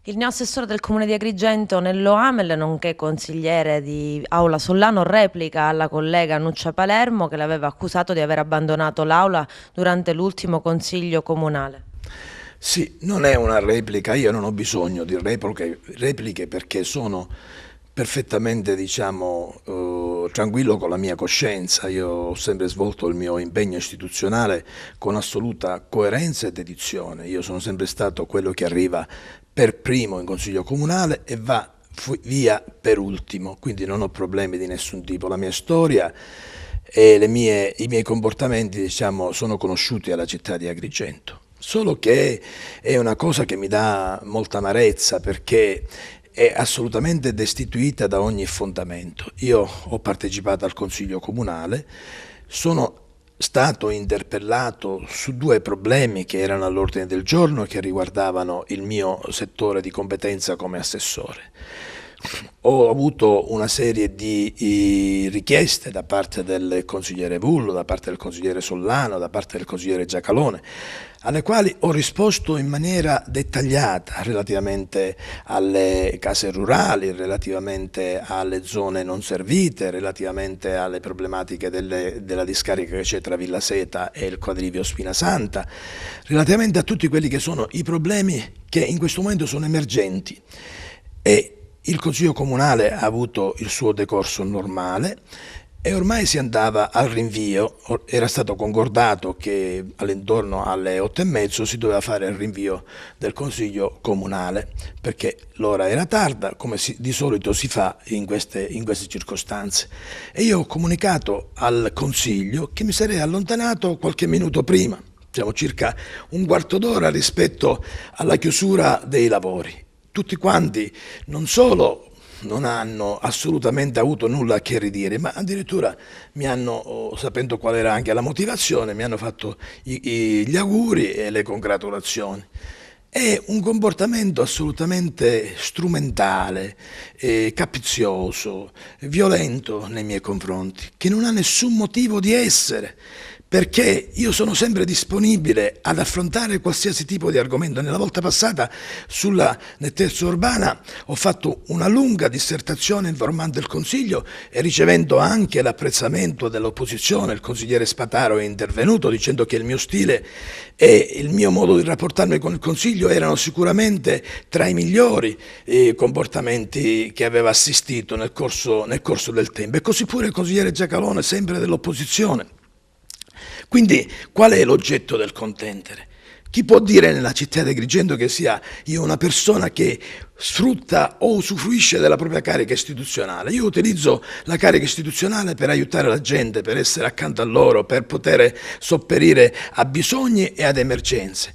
Il neoassessore del comune di Agrigento Nello Amel, nonché consigliere di Aula Sollano, replica alla collega Nuccia Palermo che l'aveva accusato di aver abbandonato l'Aula durante l'ultimo consiglio comunale. Sì, non è una replica, io non ho bisogno di repliche perché sono perfettamente, diciamo, tranquillo con la mia coscienza. Io ho sempre svolto il mio impegno istituzionale con assoluta coerenza e dedizione. Io sono sempre stato quello che arriva per primo in consiglio comunale e va via per ultimo, quindi non ho problemi di nessun tipo. La mia storia e i miei comportamenti, diciamo, sono conosciuti alla città di Agrigento. Solo che è una cosa che mi dà molta amarezza perché è assolutamente destituita da ogni fondamento. Io ho partecipato al Consiglio Comunale, sono stato interpellato su due problemi che erano all'ordine del giorno e che riguardavano il mio settore di competenza come assessore. Ho avuto una serie di richieste da parte del consigliere Bullo, da parte del consigliere Sollano, da parte del consigliere Giacalone, alle quali ho risposto in maniera dettagliata relativamente alle case rurali, relativamente alle zone non servite, relativamente alle problematiche della discarica che c'è tra Villa Seta e il quadrivio Spinasanta, relativamente a tutti quelli che sono i problemi che in questo momento sono emergenti. E il Consiglio Comunale ha avuto il suo decorso normale e ormai si andava al rinvio. Era stato concordato che all'intorno alle 8:30 si doveva fare il rinvio del Consiglio Comunale, perché l'ora era tarda, come di solito si fa in queste circostanze. E io ho comunicato al Consiglio che mi sarei allontanato qualche minuto prima, diciamo circa un quarto d'ora rispetto alla chiusura dei lavori. Tutti quanti non solo non hanno assolutamente avuto nulla a che ridire, ma addirittura mi hanno, sapendo qual era anche la motivazione, mi hanno fatto gli auguri e le congratulazioni. È un comportamento assolutamente strumentale, capizioso, violento nei miei confronti, che non ha nessun motivo di essere, perché io sono sempre disponibile ad affrontare qualsiasi tipo di argomento. Nella volta passata sulla nettezza urbana ho fatto una lunga dissertazione informando il Consiglio e ricevendo anche l'apprezzamento dell'opposizione. Il consigliere Spataro è intervenuto dicendo che il mio stile e il mio modo di rapportarmi con il Consiglio erano sicuramente tra i migliori comportamenti che aveva assistito nel corso del tempo. E così pure il consigliere Giacalone, sempre dell'opposizione. Quindi qual è l'oggetto del contendere? Chi può dire nella città di Agrigento che sia io una persona che sfrutta o usufruisce della propria carica istituzionale? Io utilizzo la carica istituzionale per aiutare la gente, per essere accanto a loro, per poter sopperire a bisogni e ad emergenze.